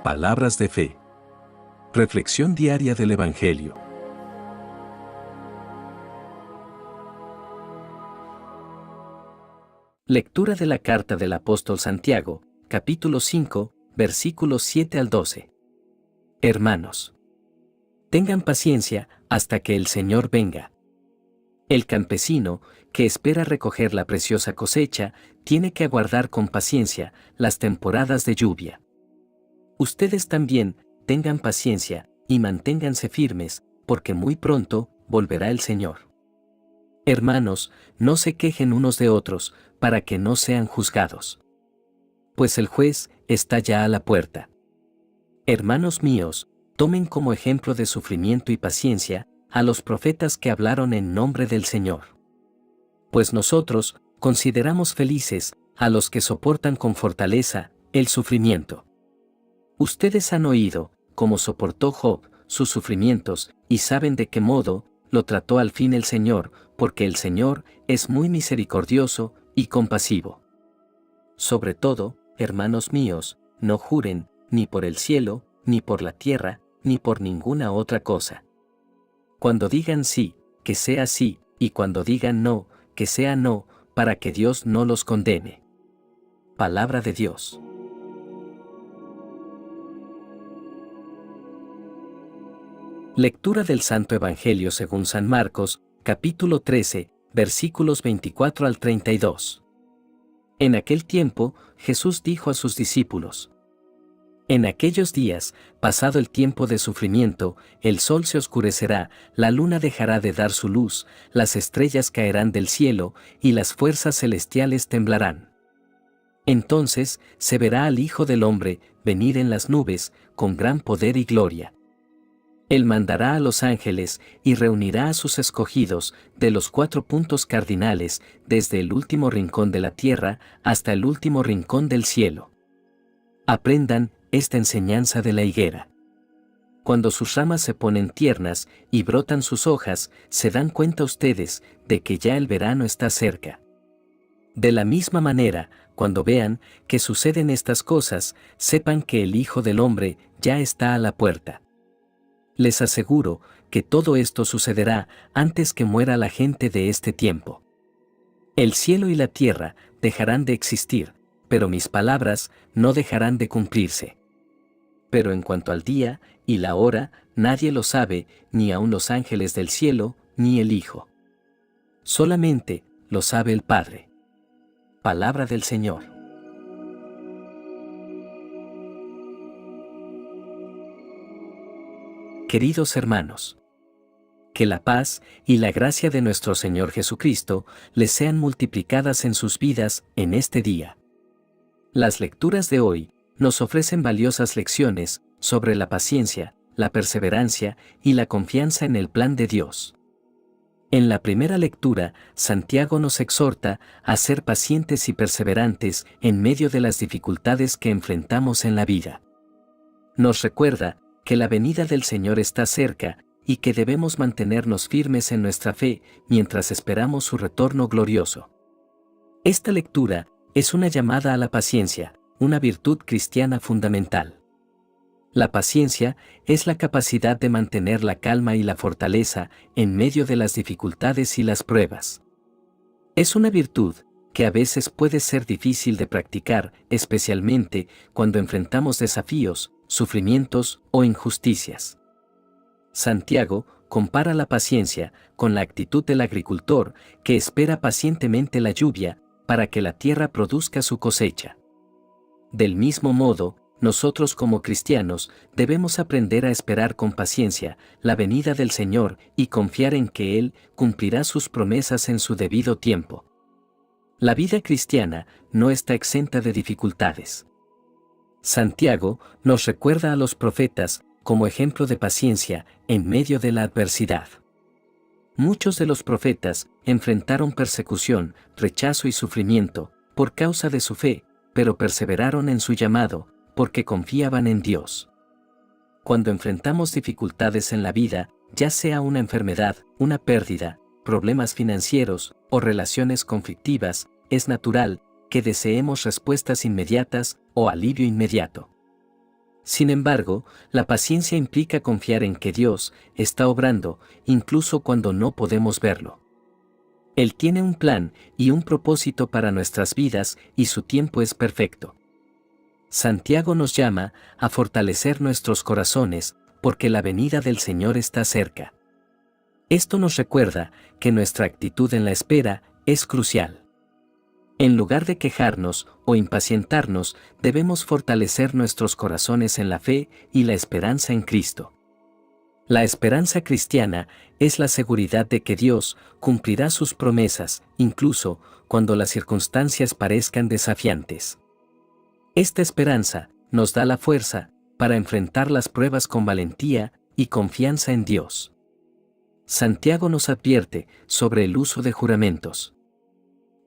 Palabras de fe. Reflexión diaria del Evangelio. Lectura de la carta del apóstol Santiago, capítulo 5, versículos 7 al 12. Hermanos, tengan paciencia hasta que el Señor venga. El campesino, que espera recoger la preciosa cosecha, tiene que aguardar con paciencia las temporadas de lluvia. Ustedes también tengan paciencia y manténganse firmes, porque muy pronto volverá el Señor. Hermanos, no se quejen unos de otros, para que no sean juzgados. Pues el juez está ya a la puerta. Hermanos míos, tomen como ejemplo de sufrimiento y paciencia a los profetas que hablaron en nombre del Señor. Pues nosotros consideramos felices a los que soportan con fortaleza el sufrimiento. Ustedes han oído cómo soportó Job sus sufrimientos y saben de qué modo lo trató al fin el Señor, porque el Señor es muy misericordioso y compasivo. Sobre todo, hermanos míos, no juren ni por el cielo, ni por la tierra, ni por ninguna otra cosa. Cuando digan sí, que sea sí, y cuando digan no, que sea no, para que Dios no los condene. Palabra de Dios. Lectura del Santo Evangelio según San Marcos, capítulo 13, versículos 24 al 32. En aquel tiempo, Jesús dijo a sus discípulos: En aquellos días, pasado el tiempo de sufrimiento, el sol se oscurecerá, la luna dejará de dar su luz, las estrellas caerán del cielo, y las fuerzas celestiales temblarán. Entonces se verá al Hijo del Hombre venir en las nubes, con gran poder y gloria. Él mandará a los ángeles y reunirá a sus escogidos de los 4 puntos cardinales, desde el último rincón de la tierra hasta el último rincón del cielo. Aprendan esta enseñanza de la higuera. Cuando sus ramas se ponen tiernas y brotan sus hojas, se dan cuenta ustedes de que ya el verano está cerca. De la misma manera, cuando vean que suceden estas cosas, sepan que el Hijo del Hombre ya está a la puerta. Les aseguro que todo esto sucederá antes que muera la gente de este tiempo. El cielo y la tierra dejarán de existir, pero mis palabras no dejarán de cumplirse. Pero en cuanto al día y la hora, nadie lo sabe, ni aun los ángeles del cielo, ni el Hijo. Solamente lo sabe el Padre. Palabra del Señor. Queridos hermanos, que la paz y la gracia de nuestro Señor Jesucristo les sean multiplicadas en sus vidas en este día. Las lecturas de hoy nos ofrecen valiosas lecciones sobre la paciencia, la perseverancia y la confianza en el plan de Dios. En la primera lectura, Santiago nos exhorta a ser pacientes y perseverantes en medio de las dificultades que enfrentamos en la vida. Nos recuerda que la venida del Señor está cerca y que debemos mantenernos firmes en nuestra fe mientras esperamos su retorno glorioso. Esta lectura es una llamada a la paciencia, una virtud cristiana fundamental. La paciencia es la capacidad de mantener la calma y la fortaleza en medio de las dificultades y las pruebas. Es una virtud que a veces puede ser difícil de practicar, especialmente cuando enfrentamos desafíos, sufrimientos o injusticias. Santiago compara la paciencia con la actitud del agricultor que espera pacientemente la lluvia para que la tierra produzca su cosecha. Del mismo modo, nosotros como cristianos debemos aprender a esperar con paciencia la venida del Señor y confiar en que Él cumplirá sus promesas en su debido tiempo. La vida cristiana no está exenta de dificultades. Santiago nos recuerda a los profetas como ejemplo de paciencia en medio de la adversidad. Muchos de los profetas enfrentaron persecución, rechazo y sufrimiento por causa de su fe, pero perseveraron en su llamado porque confiaban en Dios. Cuando enfrentamos dificultades en la vida, ya sea una enfermedad, una pérdida, problemas financieros o relaciones conflictivas, es natural que deseemos respuestas inmediatas o alivio inmediato. Sin embargo, la paciencia implica confiar en que Dios está obrando, incluso cuando no podemos verlo. Él tiene un plan y un propósito para nuestras vidas y su tiempo es perfecto. Santiago nos llama a fortalecer nuestros corazones, porque la venida del Señor está cerca. Esto nos recuerda que nuestra actitud en la espera es crucial. En lugar de quejarnos o impacientarnos, debemos fortalecer nuestros corazones en la fe y la esperanza en Cristo. La esperanza cristiana es la seguridad de que Dios cumplirá sus promesas, incluso cuando las circunstancias parezcan desafiantes. Esta esperanza nos da la fuerza para enfrentar las pruebas con valentía y confianza en Dios. Santiago nos advierte sobre el uso de juramentos.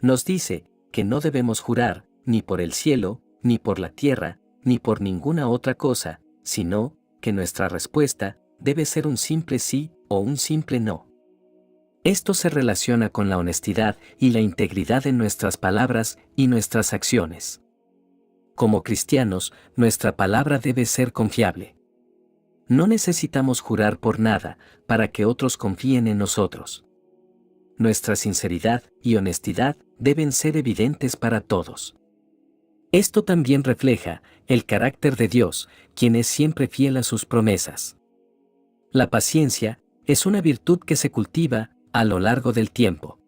Nos dice que no debemos jurar, ni por el cielo, ni por la tierra, ni por ninguna otra cosa, sino que nuestra respuesta debe ser un simple sí o un simple no. Esto se relaciona con la honestidad y la integridad en nuestras palabras y nuestras acciones. Como cristianos, nuestra palabra debe ser confiable. No necesitamos jurar por nada para que otros confíen en nosotros. Nuestra sinceridad y honestidad deben ser evidentes para todos. Esto también refleja el carácter de Dios, quien es siempre fiel a sus promesas. La paciencia es una virtud que se cultiva a lo largo del tiempo.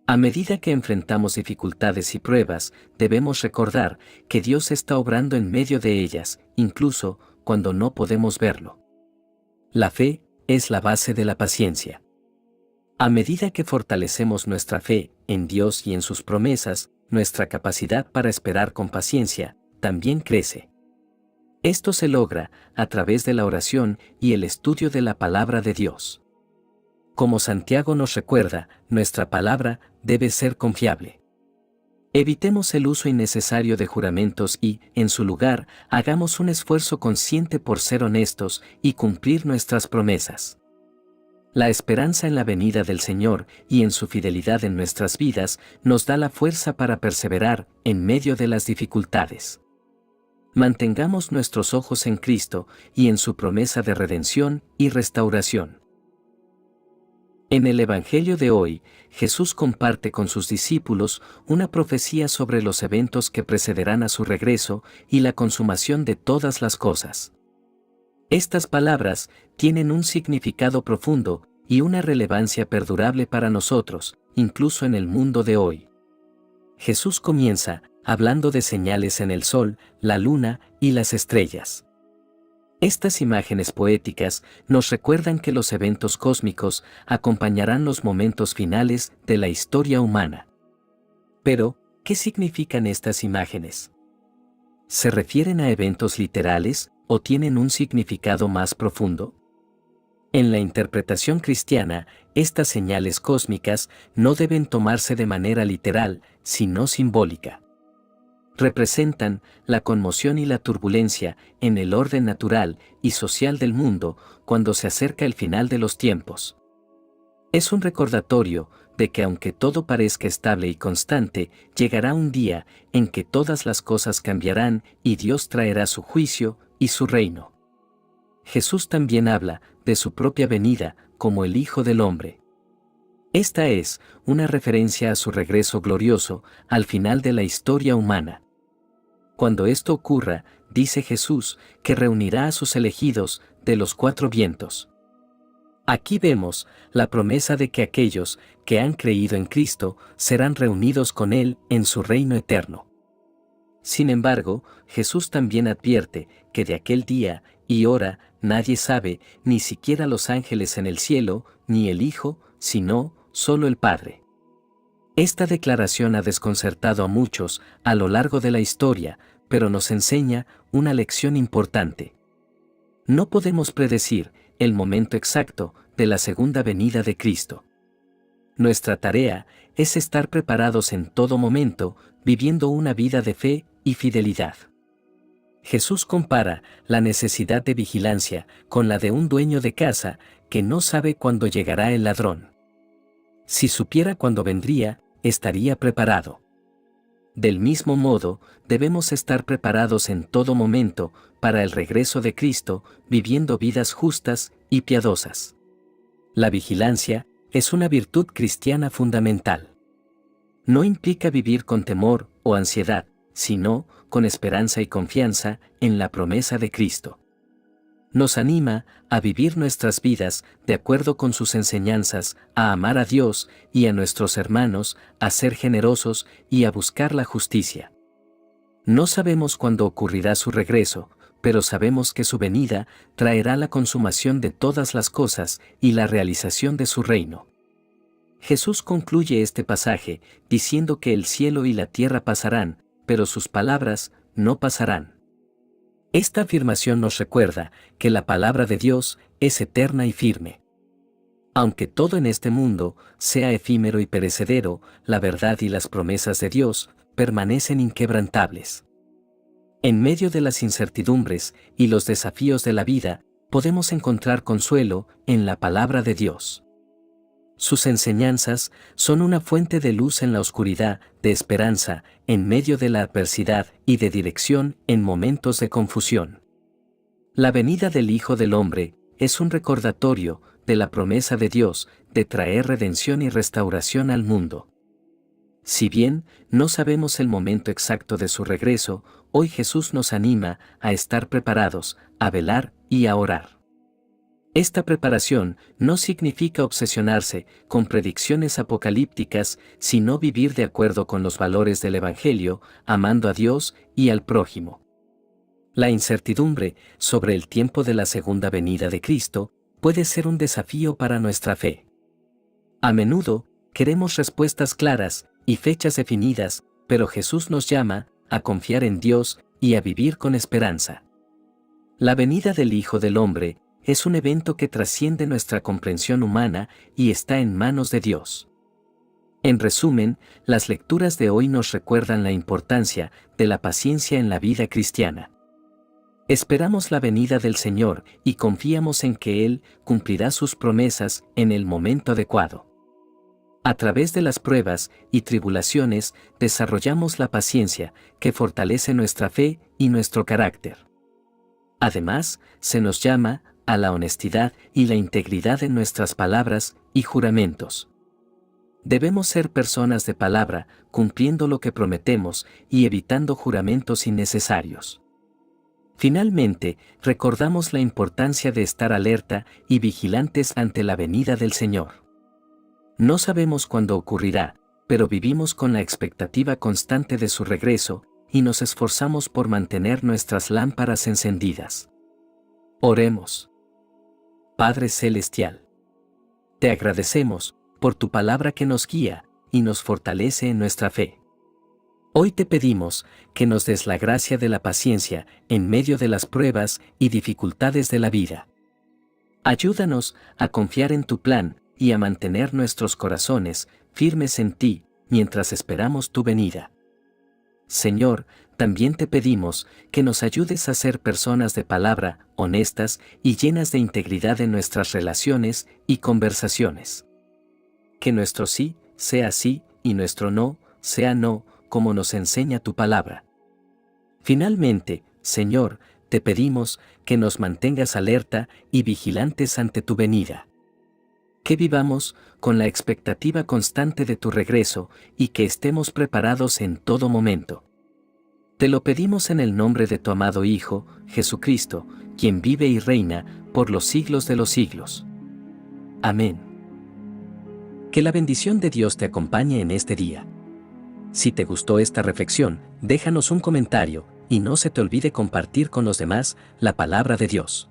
A medida que enfrentamos dificultades y pruebas, debemos recordar que Dios está obrando en medio de ellas, incluso cuando no podemos verlo. La fe es la base de la paciencia. A medida que fortalecemos nuestra fe en Dios y en sus promesas, nuestra capacidad para esperar con paciencia también crece. Esto se logra a través de la oración y el estudio de la palabra de Dios. Como Santiago nos recuerda, nuestra palabra debe ser confiable. Evitemos el uso innecesario de juramentos y, en su lugar, hagamos un esfuerzo consciente por ser honestos y cumplir nuestras promesas. La esperanza en la venida del Señor y en su fidelidad en nuestras vidas nos da la fuerza para perseverar en medio de las dificultades. Mantengamos nuestros ojos en Cristo y en su promesa de redención y restauración. En el Evangelio de hoy, Jesús comparte con sus discípulos una profecía sobre los eventos que precederán a su regreso y la consumación de todas las cosas. Estas palabras tienen un significado profundo y una relevancia perdurable para nosotros, incluso en el mundo de hoy. Jesús comienza hablando de señales en el sol, la luna y las estrellas. Estas imágenes poéticas nos recuerdan que los eventos cósmicos acompañarán los momentos finales de la historia humana. Pero, ¿qué significan estas imágenes? ¿Se refieren a eventos literales o tienen un significado más profundo? En la interpretación cristiana, estas señales cósmicas no deben tomarse de manera literal, sino simbólica. Representan la conmoción y la turbulencia en el orden natural y social del mundo cuando se acerca el final de los tiempos. Es un recordatorio de que aunque todo parezca estable y constante, llegará un día en que todas las cosas cambiarán y Dios traerá su juicio y su reino. Jesús también habla de su propia venida como el Hijo del Hombre. Esta es una referencia a su regreso glorioso al final de la historia humana. Cuando esto ocurra, dice Jesús, que reunirá a sus elegidos de los cuatro vientos. Aquí vemos la promesa de que aquellos que han creído en Cristo serán reunidos con Él en su reino eterno. Sin embargo, Jesús también advierte que de aquel día y hora nadie sabe, ni siquiera los ángeles en el cielo, ni el Hijo, sino solo el Padre. Esta declaración ha desconcertado a muchos a lo largo de la historia, pero nos enseña una lección importante. No podemos predecir el momento exacto de la segunda venida de Cristo. Nuestra tarea es estar preparados en todo momento, viviendo una vida de fe y fidelidad. Jesús compara la necesidad de vigilancia con la de un dueño de casa que no sabe cuándo llegará el ladrón. Si supiera cuándo vendría, estaría preparado. Del mismo modo, debemos estar preparados en todo momento para el regreso de Cristo, viviendo vidas justas y piadosas. La vigilancia es una virtud cristiana fundamental. No implica vivir con temor o ansiedad, sino con esperanza y confianza en la promesa de Cristo. Nos anima a vivir nuestras vidas de acuerdo con sus enseñanzas, a amar a Dios y a nuestros hermanos, a ser generosos y a buscar la justicia. No sabemos cuándo ocurrirá su regreso, pero sabemos que su venida traerá la consumación de todas las cosas y la realización de su reino. Jesús concluye este pasaje diciendo que el cielo y la tierra pasarán, pero sus palabras no pasarán. Esta afirmación nos recuerda que la palabra de Dios es eterna y firme. Aunque todo en este mundo sea efímero y perecedero, la verdad y las promesas de Dios permanecen inquebrantables. En medio de las incertidumbres y los desafíos de la vida, podemos encontrar consuelo en la palabra de Dios. Sus enseñanzas son una fuente de luz en la oscuridad, de esperanza en medio de la adversidad y de dirección en momentos de confusión. La venida del Hijo del Hombre es un recordatorio de la promesa de Dios de traer redención y restauración al mundo. Si bien no sabemos el momento exacto de su regreso, hoy Jesús nos anima a estar preparados, a velar y a orar. Esta preparación no significa obsesionarse con predicciones apocalípticas, sino vivir de acuerdo con los valores del Evangelio, amando a Dios y al prójimo. La incertidumbre sobre el tiempo de la segunda venida de Cristo puede ser un desafío para nuestra fe. A menudo, queremos respuestas claras y fechas definidas, pero Jesús nos llama a confiar en Dios y a vivir con esperanza. La venida del Hijo del Hombre es un evento que trasciende nuestra comprensión humana y está en manos de Dios. En resumen, las lecturas de hoy nos recuerdan la importancia de la paciencia en la vida cristiana. Esperamos la venida del Señor y confiamos en que Él cumplirá sus promesas en el momento adecuado. A través de las pruebas y tribulaciones desarrollamos la paciencia que fortalece nuestra fe y nuestro carácter. Además, se nos llama a la honestidad y la integridad en nuestras palabras y juramentos. Debemos ser personas de palabra, cumpliendo lo que prometemos y evitando juramentos innecesarios. Finalmente, recordamos la importancia de estar alerta y vigilantes ante la venida del Señor. No sabemos cuándo ocurrirá, pero vivimos con la expectativa constante de su regreso y nos esforzamos por mantener nuestras lámparas encendidas. Oremos. Padre Celestial, te agradecemos por tu palabra que nos guía y nos fortalece en nuestra fe. Hoy te pedimos que nos des la gracia de la paciencia en medio de las pruebas y dificultades de la vida. Ayúdanos a confiar en tu plan y a mantener nuestros corazones firmes en ti mientras esperamos tu venida. Señor, también te pedimos que nos ayudes a ser personas de palabra, honestas y llenas de integridad en nuestras relaciones y conversaciones. Que nuestro sí sea sí y nuestro no sea no, como nos enseña tu palabra. Finalmente, Señor, te pedimos que nos mantengas alerta y vigilantes ante tu venida. Que vivamos con la expectativa constante de tu regreso y que estemos preparados en todo momento. Te lo pedimos en el nombre de tu amado Hijo, Jesucristo, quien vive y reina por los siglos de los siglos. Amén. Que la bendición de Dios te acompañe en este día. Si te gustó esta reflexión, déjanos un comentario y no se te olvide compartir con los demás la palabra de Dios.